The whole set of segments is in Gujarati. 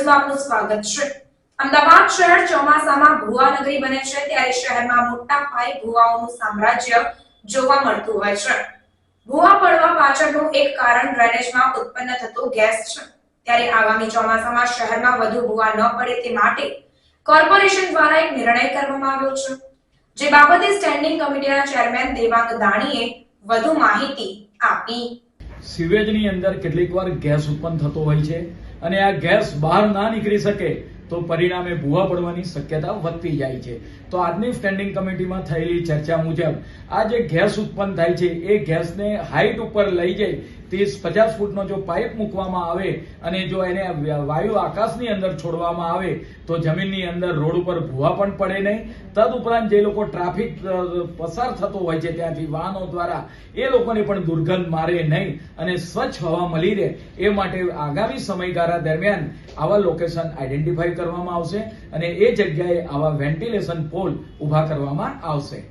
ન્યૂઝમાં આપનું સ્વાગત છે। અમદાવાદ શહેર ચોમાસામાં ભૂવા નગરી બને છે ત્યારે શહેરમાં મોટા પાયે ભૂવાઓનું સામ્રાજ્ય જોવા મળતું હોય છે। ભૂવા પડવા પાછળનું એક કારણ ડ્રેનેજમાં ઉત્પન્ન થતો ગેસ છે। ત્યારે આગામી ચોમાસામાં શહેરમાં વધુ ભૂવા ન પડે તે માટે કોર્પોરેશન દ્વારા એક નિર્ણય કરવામાં આવ્યો છે, જે બાબતે સ્ટેન્ડિંગ કમિટીના ચેરમેન દેવાંગ દાણીએ વધુ માહિતી આપી। સીવેજની અંદર કેટલીકવાર ગેસ ઉત્પન્ન થતો હોય છે અને આ ગેસ બહાર ના નીકળી શકે તો પરિણામે ભૂવા પડવાની શક્યતા વધતી જાય છે। તો આજની સ્ટેન્ડિંગ કમિટીમાં થયેલી ચર્ચા મુજબ આ જે ગેસ ઉત્પન્ન થાય છે એ ગેસને હાઈટ ઉપર લઈ જઈ 30-50 ફૂટનો જો પાઇપ મૂકવામાં આવે અને જો એને વાયુ આકાશની અંદર છોડવામાં આવે તો જમીનની અંદર રોડ ઉપર ભૂવા પણ પડે નહીં। તદુપરાંત જે લોકો ટ્રાફિક પસાર થતો હોય છે ત્યાંથી વાહનો દ્વારા એ લોકોને પણ દુર્ગંધ મારે નહીં અને સ્વચ્છ હવા મળી રહે એ માટે આગામી સમયગાળા દરમિયાન આવા લોકેશન આઈડેન્ટિફાઈ કરવામાં આવશે અને એ જગ્યાએ આવા વેન્ટિલેશન પોલ ઉભા કરવામાં આવશે।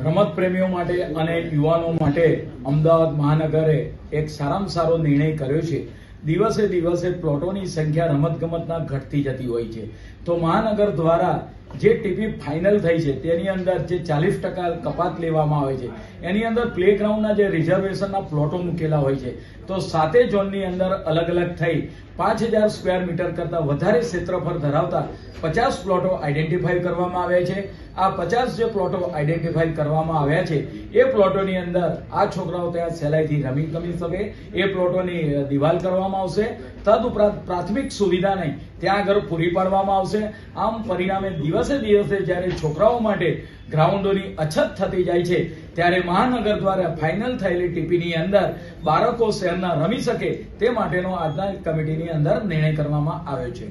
રમત પ્રેમીઓ માટે અને યુવાનો માટે અમદાવાદ મહાનગરે એક સારામાં સારો નિર્ણય કર્યો છે। દિવસે દિવસે પ્લોટોની સંખ્યા રમતગમતના ઘટતી જતી હોય છે, તો મહાનગર દ્વારા જે ટીપી ફાઇનલ થઈ છે તેની અંદર જે 40% કપાત લેવામાં આવે છે એની અંદર પ્લેગ્રાઉન્ડના જે રિઝર્વેશનના પ્લોટો મૂકેલા હોય છે તો 7 ઝોનની અંદર અલગ અલગ થઈ 5000 સ્ક્વેર મીટર કરતા વધારે ક્ષેત્રફળ ધરાવતા 50 પ્લોટો આઈડેન્ટિફાઈ કરવામાં આવ્યા છે। આ 50 જે પ્લોટો આઈડેન્ટિફાઈ કરવામાં આવ્યા છે એ પ્લોટોની અંદર આ છોકરાઓ ત્યાં સહેલાઈથી રમી શકે એ પ્લોટોની દિવાલ કરવામાં આવશે। તદુપરાંત પ્રાથમિક સુવિધા નહીં ત્યાં આગળ પૂરી પાડવામાં આવશે। આમ પરિણામે દિવસે દિવસે જ્યારે છોકરાઓ માટે ગ્રાઉન્ડોની અછત થતી જાય છે ત્યારે મહાનગર દ્વારા ફાઇનલ થયેલી ટીપીની અંદર બાળકો શહેરના રમી શકે તે માટેનો આજના કમિટીની અંદર નિર્ણય કરવામાં આવ્યો છે।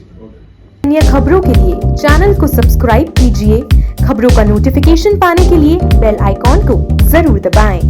अन्य खबरों के लिए चैनल को सब्सक्राइब कीजिए। खबरों का नोटिफिकेशन पाने के लिए बेल आइकॉन को जरूर दबाएं।